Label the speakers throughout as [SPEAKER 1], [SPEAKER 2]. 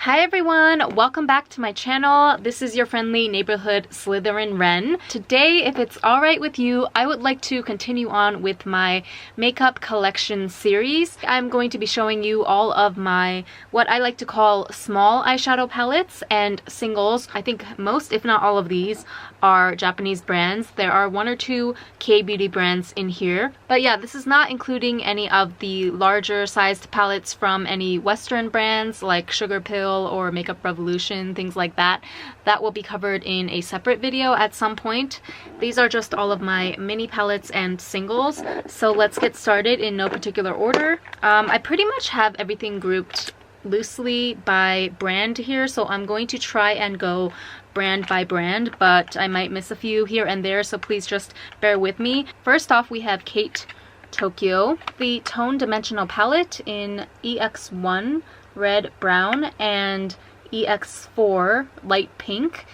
[SPEAKER 1] Hi everyone, welcome back to my channel. This is your friendly neighborhood Slytherin Ren. Today, if it's alright with you, I would like to continue on with my makeup collection series. I'm going to be showing you all of my, what I like to call small eyeshadow palettes and singles. I think most, if not all of these, are Japanese brands. There are one or two K-beauty brands in here. But yeah, this is not including any of the larger sized palettes from any Western brands like Sugar Pill or Makeup Revolution, things like that. That will be covered in a separate video at some point. These are just all of my mini palettes and singles. So let's get started in no particular order. I pretty much have everything grouped loosely by brand here, so I'm going to try and go brand by brand, but I might miss a few here and there, so please just bear with me. First off, we have Kate Tokyo, the Tone Dimensional palette in EX1 red brown and EX4 light pink.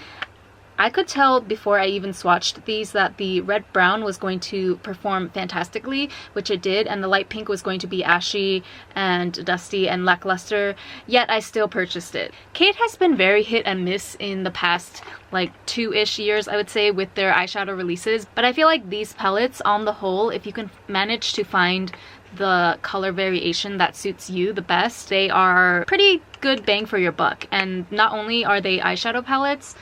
[SPEAKER 1] I could tell before I even swatched these that the red brown was going to perform fantastically, which it did, and the light pink was going to be ashy and dusty and lackluster, yet I still purchased it. Kate has been very hit and miss in the past like 2-ish years, I would say, with their eyeshadow releases, but I feel like these palettes on the whole, if you can manage to find the color variation that suits you the best, they are pretty good bang for your buck. And not only are they eyeshadow palettes,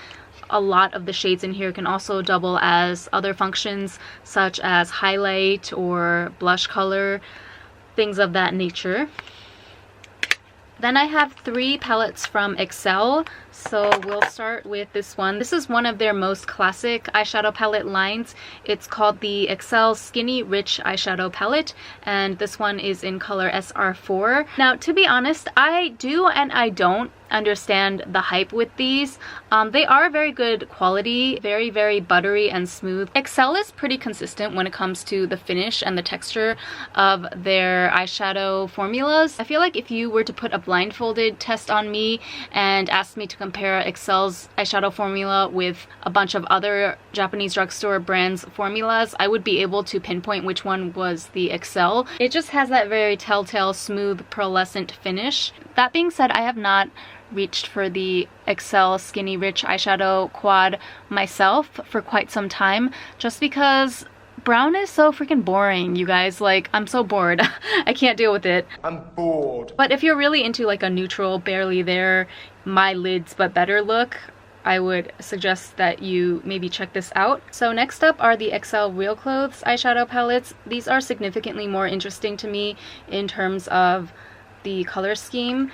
[SPEAKER 1] a lot of the shades in here can also double as other functions such as highlight or blush color, things of that nature. Then I have 3 palettes from Excel, so we'll start with this one. This is one of their most classic eyeshadow palette lines. It's called the Excel Skinny Rich Eyeshadow Palette, and this one is in color SR4. Now, to be honest, I do and I don't understand the hype with these. They are very good quality, very buttery and smooth. Excel is pretty consistent when it comes to the finish and the texture of their eyeshadow formulas. I feel like if you were to put a blindfolded test on me and ask me to compare Excel's eyeshadow formula with a bunch of other Japanese drugstore brands' formulas, I would be able to pinpoint which one was the Excel. It just has that very telltale smooth pearlescent finish. That being said, I have not reached for the Excel Skinny Rich eyeshadow quad myself for quite some time, just because brown is so freaking boring, you guys. Like, I'm so bored. I can't deal with it.
[SPEAKER 2] I'm bored.
[SPEAKER 1] But if you're really into like a neutral, barely there, my lids but better look, I would suggest that you maybe check this out. So next up are the Excel Real Clothes eyeshadow palettes. These are significantly more interesting to me in terms of the color scheme.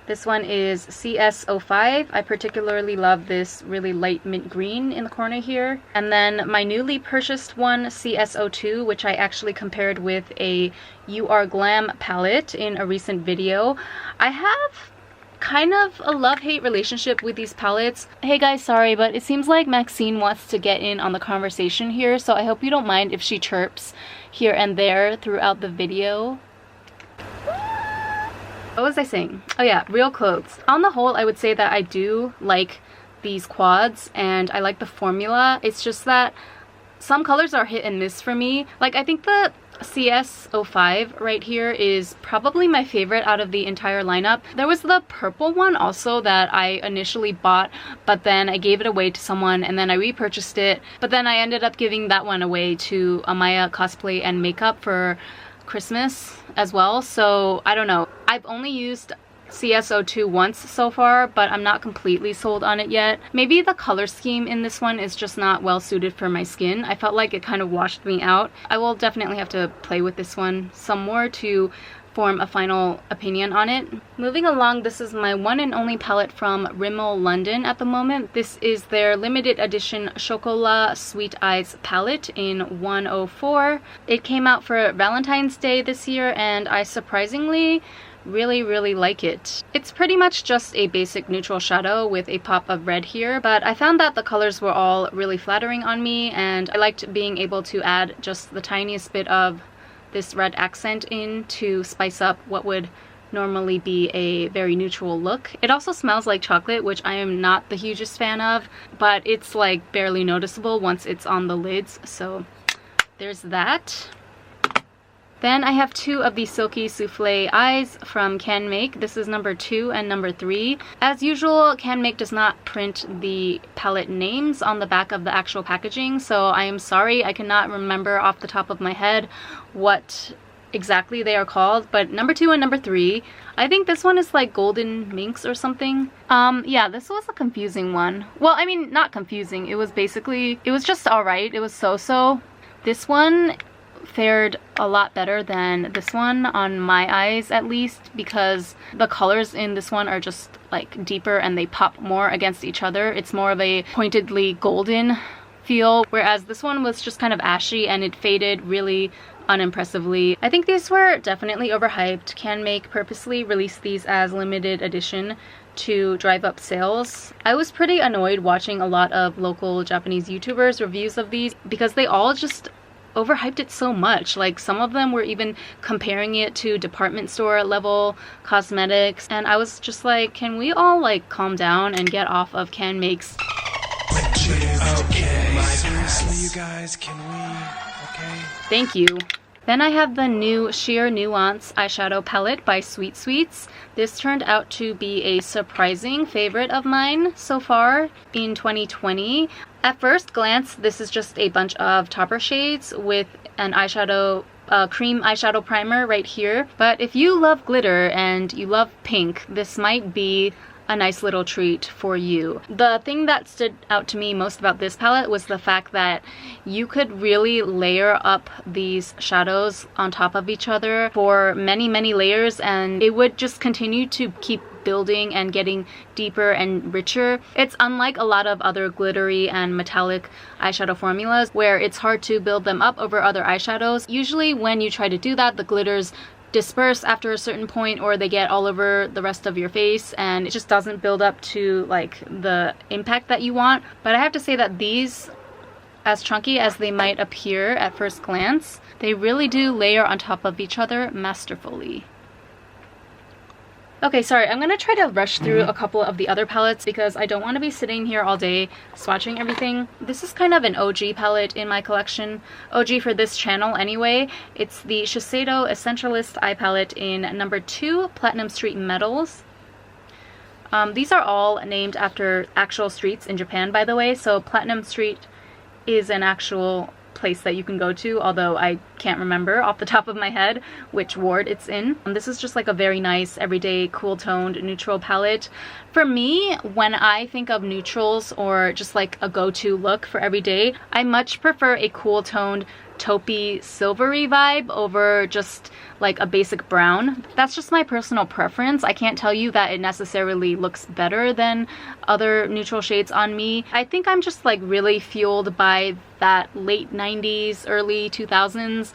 [SPEAKER 1] This one is CS05. I particularly love this really light mint green in the corner here. And then my newly purchased one, CS02, which I actually compared with a Are Glam palette in a recent video. I have kind of a love-hate relationship with these palettes. Hey guys, sorry, but it seems like Maxine wants to get in on the conversation here, so I hope you don't mind if she chirps here and there throughout the video. What was I saying? Oh yeah, Real Clothes. On the whole, I would say that I do like these quads and I like the formula. It's just that some colors are hit and miss for me. Like, I think the CS05 right here is probably my favorite out of the entire lineup. There was the purple one also that I initially bought, but then I gave it away to someone and then I repurchased it. But then I ended up giving that one away to Amaya Cosplay and Makeup for Christmas as well, so I don't know. I've only used CS02 once so far, but I'm not completely sold on it yet. Maybe the color scheme in this one is just not well suited for my skin. I felt like it kind of washed me out. I will definitely have to play with this one some more to form a final opinion on it. Moving along, this is my one and only palette from Rimmel London at the moment. This is their limited edition Chocolat Sweet Eyes palette in 104. It came out for Valentine's Day this year and I surprisingly really like it. It's pretty much just a basic neutral shadow with a pop of red here, but I found that the colors were all really flattering on me and I liked being able to add just the tiniest bit of this red accent in to spice up what would normally be a very neutral look. It also smells like chocolate, which I am not the hugest fan of, but it's like barely noticeable once it's on the lids, so there's that. Then I have two of these Silky Souffle eyes from Canmake. This is number 2 and number 3. As usual, Canmake does not print the palette names on the back of the actual packaging, so I am sorry, I cannot remember off the top of my head what exactly they are called, but number 2 and number 3. I think this one is like Golden Minx or something. Yeah, this was a confusing one. Well, I mean, not confusing. It was just alright. It was so-so. This one fared a lot better than this one on my eyes, at least, because the colors in this one are just like deeper and they pop more against each other. It's more of a pointedly golden feel, whereas this one was just kind of ashy and it faded really unimpressively. I think these were definitely overhyped. Canmake purposely released these as limited edition to drive up sales. I was pretty annoyed watching a lot of local Japanese YouTubers reviews of these because they all just overhyped it so much. Like, some of them were even comparing it to department store level cosmetics, and I was just like, can we all like calm down and get off of Canmake's. Okay, seriously, you guys, can we? Okay. Thank you. Then I have the new Sheer Nuance eyeshadow palette by Sweet Sweets. This turned out to be a surprising favorite of mine so far in 2020. At first glance, this is just a bunch of topper shades with an eyeshadow, cream eyeshadow primer right here. But if you love glitter and you love pink, this might be a nice little treat for you. The thing that stood out to me most about this palette was the fact that you could really layer up these shadows on top of each other for many layers, and it would just continue to keep building and getting deeper and richer. It's unlike a lot of other glittery and metallic eyeshadow formulas where it's hard to build them up over other eyeshadows. Usually when you try to do that, the glitters disperse after a certain point, or they get all over the rest of your face and it just doesn't build up to like the impact that you want. But I have to say that these, as chunky as they might appear at first glance, they really do layer on top of each other masterfully. Okay, sorry, I'm gonna try to rush through a couple of the other palettes because I don't want to be sitting here all day swatching everything. This is kind of an OG palette in my collection. OG for this channel anyway. It's the Shiseido Essentialist Eye Palette in number 2 Platinum Street Metals. These are all named after actual streets in Japan, by the way, so Platinum Street is an actual place that you can go to, although I can't remember off the top of my head which ward it's in. This is just like a very nice everyday cool toned neutral palette. For me, when I think of neutrals or just like a go-to look for every day, I much prefer a cool toned taupey silvery vibe over just like a basic brown. That's just my personal preference. I can't tell you that it necessarily looks better than other neutral shades on me. I think I'm just like really fueled by that late 90s, early 2000s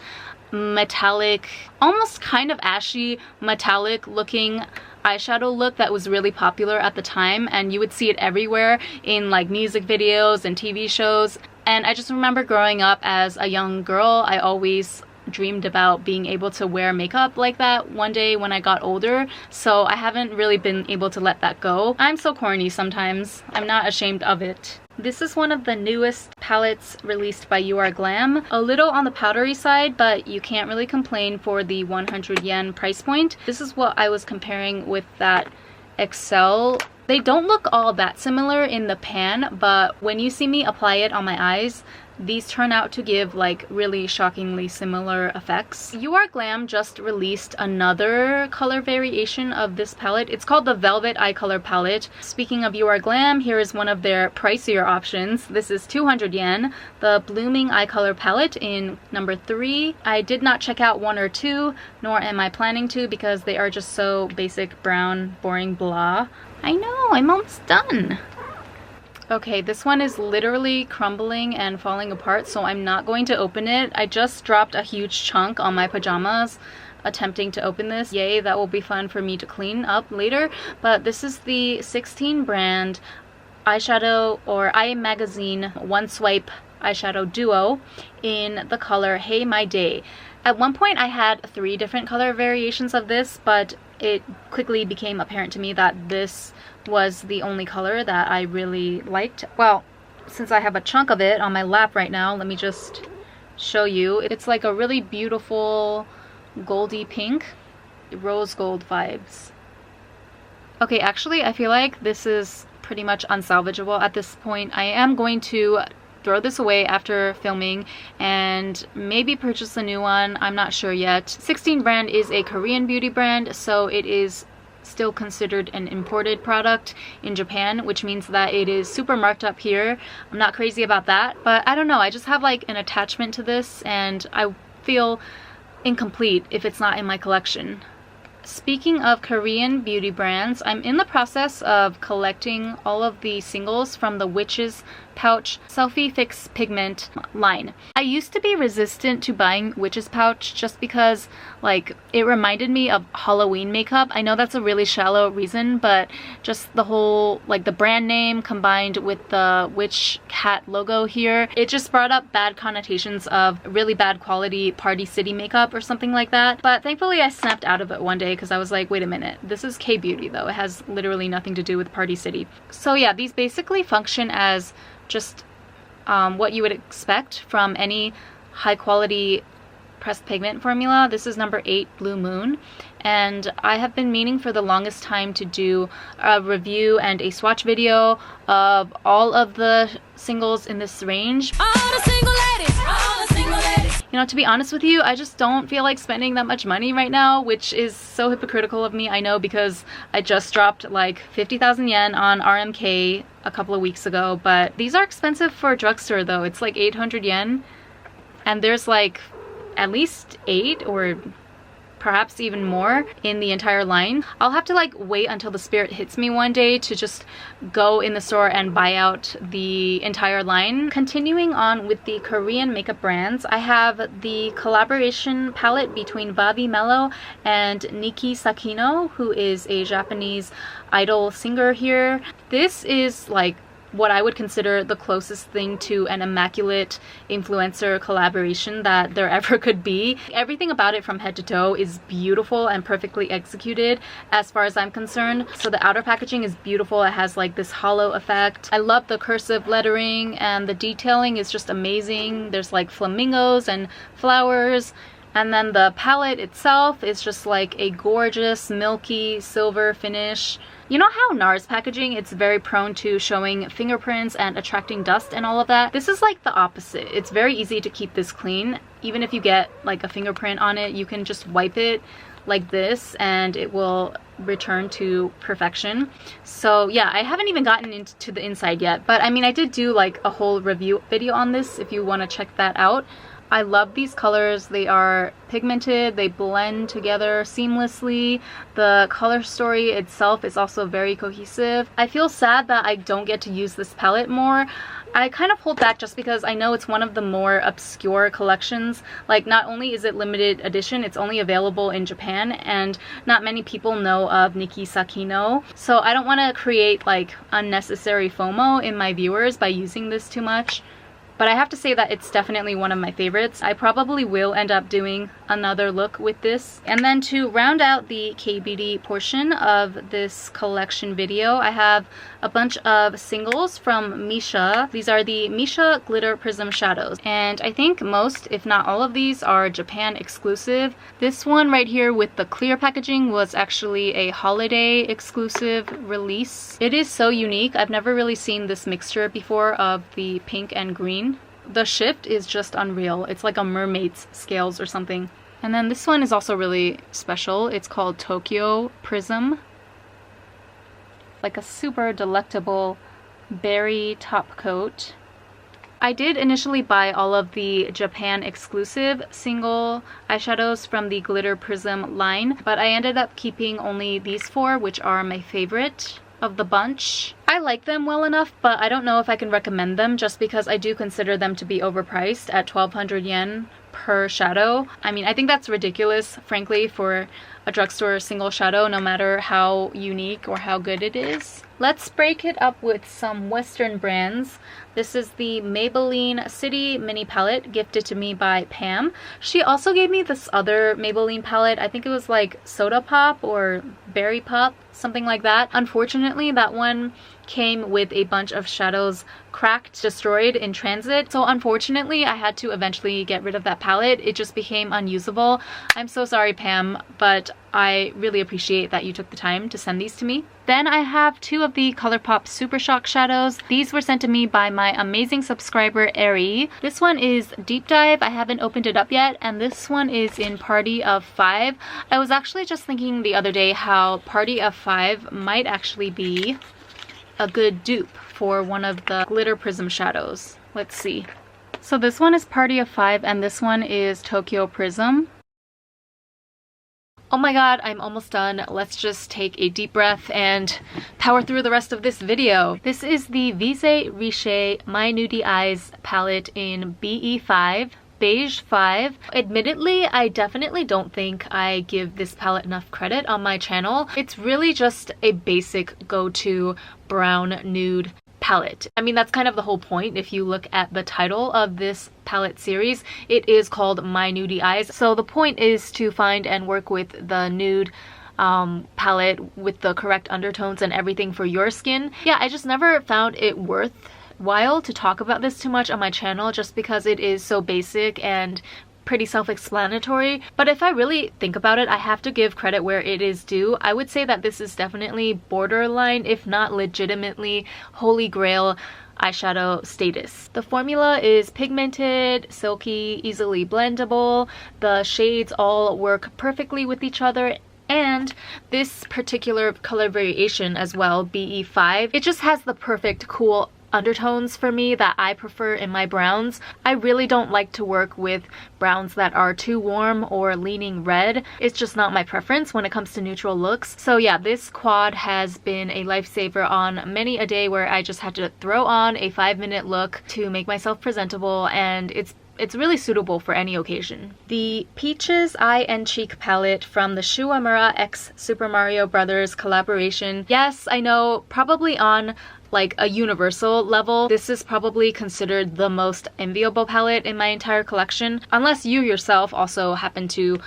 [SPEAKER 1] metallic, almost kind of ashy metallic looking eyeshadow look that was really popular at the time, and you would see it everywhere in like music videos and TV shows. And I just remember growing up as a young girl, I always dreamed about being able to wear makeup like that one day when I got older, so I haven't really been able to let that go. I'm so corny sometimes. I'm not ashamed of it. This is one of the newest palettes released by Are Glam. A little on the powdery side, but you can't really complain for the 100 yen price point. This is what I was comparing with that Excel. They don't look all that similar in the pan, but when you see me apply it on my eyes, these turn out to give like really shockingly similar effects. Are Glam just released another color variation of this palette. It's called the Velvet Eye Color Palette. Speaking of Are Glam, here is one of their pricier options. This is 200 yen, the Blooming Eye Color Palette in number 3. I did not check out 1 or 2, nor am I planning to, because they are just so basic, brown, boring, blah. I know, I'm almost done. Okay, this one is literally crumbling and falling apart, so I'm not going to open it. I just dropped a huge chunk on my pajamas attempting to open this. Yay, that will be fun for me to clean up later. But this is the 16 brand eyeshadow or Eye Magazine One Swipe eyeshadow duo in the color Hey My Day. At one point I had 3 different color variations of this, but it quickly became apparent to me that this was the only color that I really liked. Well, since I have a chunk of it on my lap right now, let me just show you. It's like a really beautiful goldy pink, rose gold vibes. Okay, actually I feel like this is pretty much unsalvageable at this point. I am going to throw this away after filming and maybe purchase a new one. I'm not sure yet. 16 brand is a Korean beauty brand, so it is still considered an imported product in Japan, which means that it is super marked up here. I'm not crazy about that, but I don't know, I just have like an attachment to this and I feel incomplete if it's not in my collection. Speaking of Korean beauty brands, I'm in the process of collecting all of the singles from the Witch's Pouch Selfie Fix Pigment line. I used to be resistant to buying Witch's Pouch just because like it reminded me of Halloween makeup. I know that's a really shallow reason, but just the whole like the brand name combined with the witch cat logo here, it just brought up bad connotations of really bad quality Party City makeup or something like that. But thankfully I snapped out of it one day because I was like, wait a minute, this is K-beauty though. It has literally nothing to do with Party City. So yeah, these basically function as just what you would expect from any high quality pressed pigment formula. This is number 8 Blue Moon, and I have been meaning for the longest time to do a review and a swatch video of all of the singles in this range. All the single ladies, all the single ladies. You know, to be honest with you, I just don't feel like spending that much money right now, which is so hypocritical of me, I know, because I just dropped like 50,000 yen on RMK a couple of weeks ago, but these are expensive for a drugstore though. It's like 800 yen, and there's like at least 8 or perhaps even more in the entire line. I'll have to like wait until the spirit hits me one day to just go in the store and buy out the entire line. Continuing on with the Korean makeup brands, I have the collaboration palette between Mello and Nicki Sakino, who is a Japanese idol singer here. This is like what I would consider the closest thing to an immaculate influencer collaboration that there ever could be. Everything about it from head to toe is beautiful and perfectly executed as far as I'm concerned. So the outer packaging is beautiful. It has like this hollow effect. I love the cursive lettering and the detailing is just amazing. There's like flamingos and flowers. And then the palette itself is just like a gorgeous milky silver finish. You know how NARS packaging, it's very prone to showing fingerprints and attracting dust and all of that? This is like the opposite. It's very easy to keep this clean. Even if you get like a fingerprint on it, you can just wipe it like this and it will return to perfection. So yeah, I haven't even gotten into the inside yet, but I mean, I did do like a whole review video on this if you want to check that out. I love these colors. They are pigmented, they blend together seamlessly. The color story itself is also very cohesive. I feel sad that I don't get to use this palette more. I kind of hold back just because I know it's one of the more obscure collections. Like, not only is it limited edition, it's only available in Japan, and not many people know of Nicki Sakino. So I don't want to create like unnecessary FOMO in my viewers by using this too much. But I have to say that it's definitely one of my favorites. I probably will end up doing another look with this. And then to round out the K-beauty portion of this collection video, I have a bunch of singles from Misha. These are the Misha Glitter Prism Shadows. And I think most, if not all of these, are Japan exclusive. This one right here with the clear packaging was actually a holiday exclusive release. It is so unique. I've never really seen this mixture before of the pink and green. The shift is just unreal. It's like a mermaid's scales or something. And then this one is also really special. It's called Tokyo Prism. Like a super delectable berry top coat. I did initially buy all of the Japan exclusive single eyeshadows from the Glitter Prism line, but I ended up keeping only these 4, which are my favorite of the bunch. I like them well enough, but I don't know if I can recommend them just because I do consider them to be overpriced at 1,200 yen per shadow. I mean, I think that's ridiculous, frankly, for a drugstore single shadow, no matter how unique or how good it is. Let's break it up with some Western brands. This is the Maybelline City Mini Palette gifted to me by Pam. She also gave me this other Maybelline palette. I think it was like Soda Pop or Berry Pop, something like that. Unfortunately, that one came with a bunch of shadows cracked, destroyed in transit. So unfortunately, I had to eventually get rid of that palette. It just became unusable. I'm so sorry, Pam, but I really appreciate that you took the time to send these to me. Then I have two of the Colourpop Super Shock shadows. These were sent to me by my amazing subscriber, Ari. This one is Deep Dive. I haven't opened it up yet. And this one is in Party of 5. I was actually just thinking the other day how Party of 5 might actually be a good dupe for one of the glitter prism shadows. Let's see. So this one is Party of 5 and this one is Tokyo Prism. Oh my god, I'm almost done. Let's just take a deep breath and power through the rest of this video. This is the Vise Riche My Nudie Eyes palette in BE5. Beige 5. Admittedly, I definitely don't think I give this palette enough credit on my channel. It's really just a basic go-to brown nude palette. I mean, that's kind of the whole point. If you look at the title of this palette series, it is called My Nudie Eyes. So the point is to find and work with the nude palette with the correct undertones and everything for your skin. Yeah, I just never found it worthwhile to talk about this too much on my channel just because it is so basic and pretty self-explanatory. But if I really think about it, I have to give credit where it is due. I would say that this is definitely borderline, if not legitimately, holy grail eyeshadow status. The formula is pigmented, silky, easily blendable. The shades all work perfectly with each other. And this particular color variation as well, BE5, it just has the perfect cool undertones for me that I prefer in my browns. I really don't like to work with browns that are too warm or leaning red. It's just not my preference when it comes to neutral looks. So yeah, this quad has been a lifesaver on many a day where I just had to throw on a 5-minute look to make myself presentable, and it's really suitable for any occasion. The Peaches Eye and Cheek palette from the Shu Amira x Super Mario Bros. Collaboration. Yes, I know, probably on like a universal level, this is probably considered the most enviable palette in my entire collection. Unless you yourself also happen to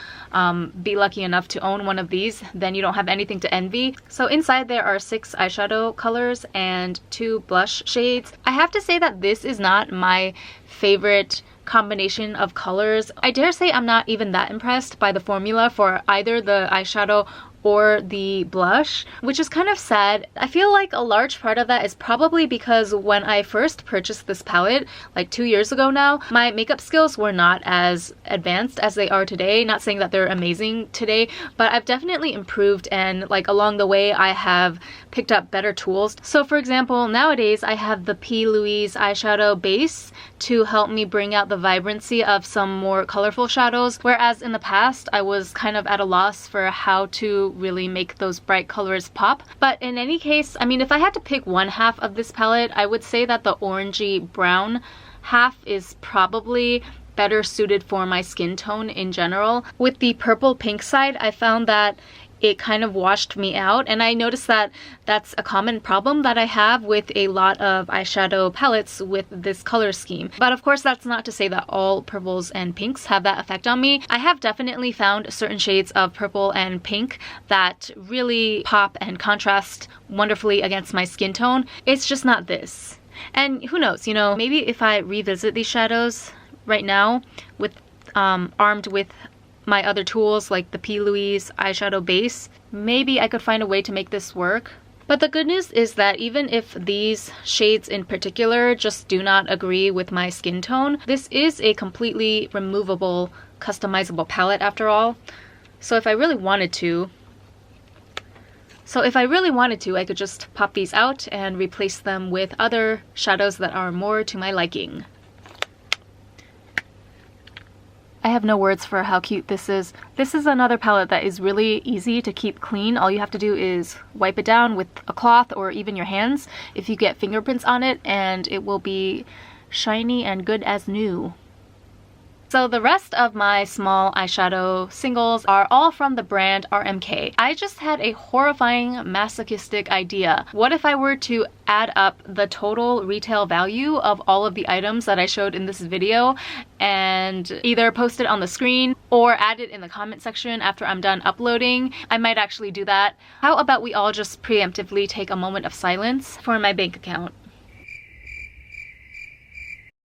[SPEAKER 1] be lucky enough to own one of these, then you don't have anything to envy. So inside there are 6 eyeshadow colors and 2 blush shades. I have to say that this is not my favorite combination of colors. I dare say I'm not even that impressed by the formula for either the eyeshadow or the blush, which is kind of sad. I feel like a large part of that is probably because when I first purchased this palette, like 2 years ago now, my makeup skills were not as advanced as they are today. Not saying that they're amazing today, but I've definitely improved, and like along the way I have picked up better tools. So for example, nowadays I have the P. Louise eyeshadow base to help me bring out the vibrancy of some more colorful shadows, whereas in the past I was kind of at a loss for how to really make those bright colors pop. But in any case, I mean, if I had to pick one half of this palette, I would say that the orangey brown half is probably better suited for my skin tone in general. With the purple pink side, I found that it kind of washed me out, and I noticed that that's a common problem that I have with a lot of eyeshadow palettes with this color scheme. But of course, that's not to say that all purples and pinks have that effect on me. I have definitely found certain shades of purple and pink that really pop and contrast wonderfully against my skin tone. It's just not this. And who knows, you know, maybe if I revisit these shadows right now with armed with my other tools like the P. Louise eyeshadow base, maybe I could find a way to make this work. But the good news is that even if these shades in particular just do not agree with my skin tone, this is a completely removable, customizable palette after all. So if I really wanted to, I could just pop these out and replace them with other shadows that are more to my liking. I have no words for how cute this is. This is another palette that is really easy to keep clean. All you have to do is wipe it down with a cloth or even your hands if you get fingerprints on it, and it will be shiny and good as new. So the rest of my small eyeshadow singles are all from the brand RMK. I just had a horrifying masochistic idea. What if I were to add up the total retail value of all of the items that I showed in this video and either post it on the screen or add it in the comment section after I'm done uploading? I might actually do that. How about we all just preemptively take a moment of silence for my bank account?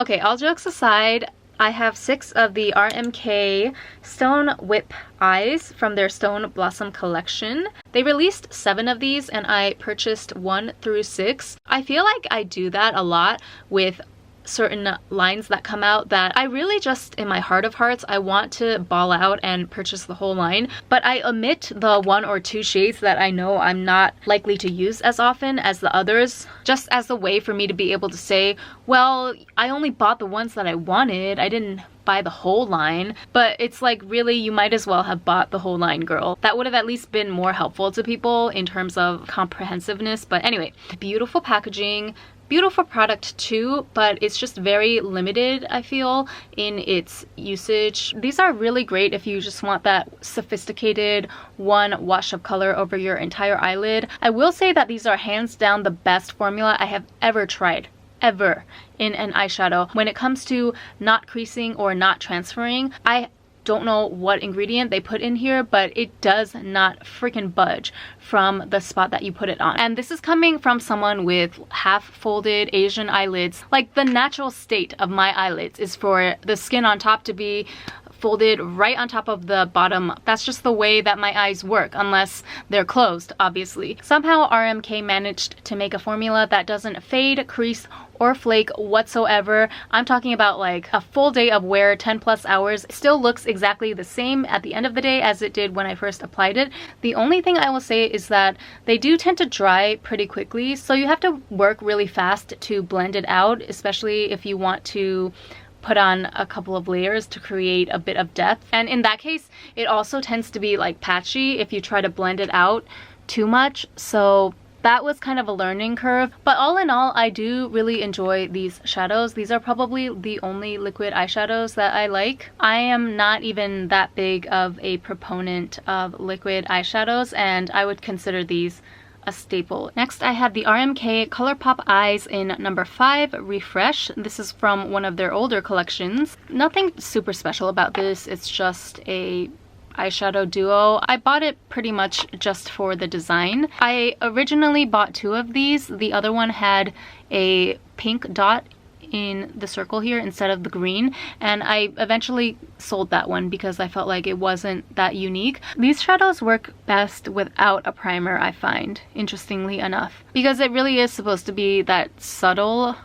[SPEAKER 1] Okay, all jokes aside, I have 6 of the RMK Stone Whip eyes from their Stone Blossom collection. They released 7 of these and I purchased 1 through 6. I feel like I do that a lot with certain lines that come out that I really just, in my heart of hearts, I want to ball out and purchase the whole line, but I omit the 1 or 2 shades that I know I'm not likely to use as often as the others, just as a way for me to be able to say, well, I only bought the ones that I wanted, I didn't buy the whole line. But it's like, really, you might as well have bought the whole line, girl. That would have at least been more helpful to people in terms of comprehensiveness. But anyway, beautiful packaging, beautiful product too, but it's just very limited, I feel, in its usage. These are really great if you just want that sophisticated one wash of color over your entire eyelid. I will say that these are hands down the best formula I have ever tried. Ever in an eyeshadow. When it comes to not creasing or not transferring, I don't know what ingredient they put in here, but it does not freaking budge from the spot that you put it on. And this is coming from someone with half folded Asian eyelids. Like, the natural state of my eyelids is for the skin on top to be folded right on top of the bottom. That's just the way that my eyes work, unless they're closed, obviously. Somehow RMK managed to make a formula that doesn't fade, crease, or flake whatsoever. I'm talking about like a full day of wear, 10 plus hours. It still looks exactly the same at the end of the day as it did when I first applied it. The only thing I will say is that they do tend to dry pretty quickly, so you have to work really fast to blend it out, especially if you want to put on a couple of layers to create a bit of depth. And in that case, it also tends to be like patchy if you try to blend it out too much. So that was kind of a learning curve. But all in all, I do really enjoy these shadows. These are probably the only liquid eyeshadows that I like. I am not even that big of a proponent of liquid eyeshadows, and I would consider these a staple. Next, I have the RMK Colourpop eyes in number 5, Refresh. This is from one of their older collections. Nothing super special about this. It's just a eyeshadow duo. I bought it pretty much just for the design. I originally bought 2 of these. The other one had a pink dot in the circle here instead of the green, and I eventually sold that one because I felt like it wasn't that unique. These shadows work best without a primer, I find, interestingly enough, because it really is supposed to be that subtle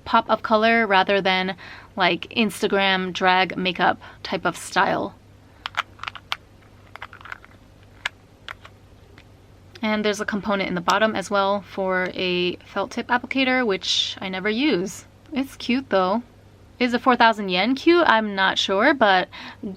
[SPEAKER 1] pop of color rather than like Instagram drag makeup type of style. And there's a component in the bottom as well for a felt tip applicator, which I never use. It's cute though. Is it 4,000 yen cute? I'm not sure, but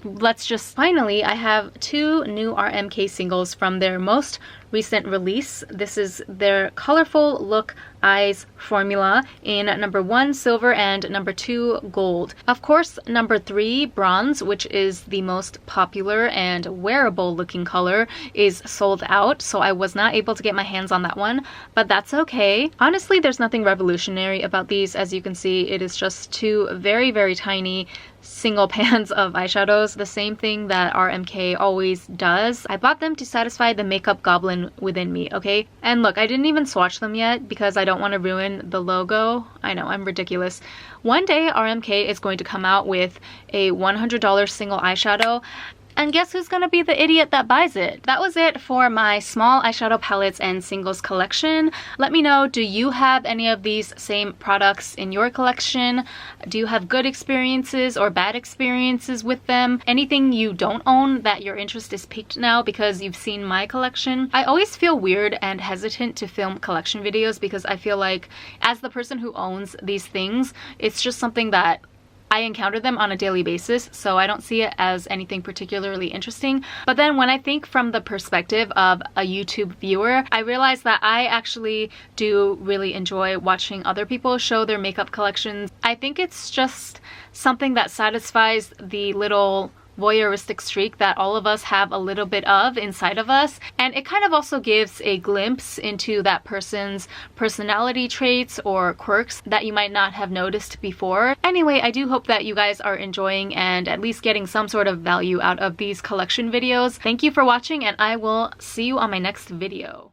[SPEAKER 1] let's just... Finally, I have 2 new RMK singles from their most recent release. This is their Colorful Look Eyes formula in number 1 silver and number 2 gold. Of course, number 3 bronze, which is the most popular and wearable looking color, is sold out, so I was not able to get my hands on that one, but that's okay. Honestly, there's nothing revolutionary about these. As you can see, it is just 2 very, very tiny single pans of eyeshadows, the same thing that RMK always does. I bought them to satisfy the makeup goblin within me, okay? And look, I didn't even swatch them yet because I don't want to ruin the logo. I know, I'm ridiculous. One day RMK is going to come out with a $100 single eyeshadow, and guess who's gonna be the idiot that buys it? That was it for my small eyeshadow palettes and singles collection. Let me know, do you have any of these same products in your collection? Do you have good experiences or bad experiences with them? Anything you don't own that your interest is piqued now because you've seen my collection? I always feel weird and hesitant to film collection videos because I feel like, as the person who owns these things, it's just something that I encounter them on a daily basis, so I don't see it as anything particularly interesting. But then when I think from the perspective of a YouTube viewer, I realize that I actually do really enjoy watching other people show their makeup collections. I think it's just something that satisfies the little voyeuristic streak that all of us have a little bit of inside of us, and it kind of also gives a glimpse into that person's personality traits or quirks that you might not have noticed before. Anyway, I do hope that you guys are enjoying and at least getting some sort of value out of these collection videos. Thank you for watching, and I will see you on my next video.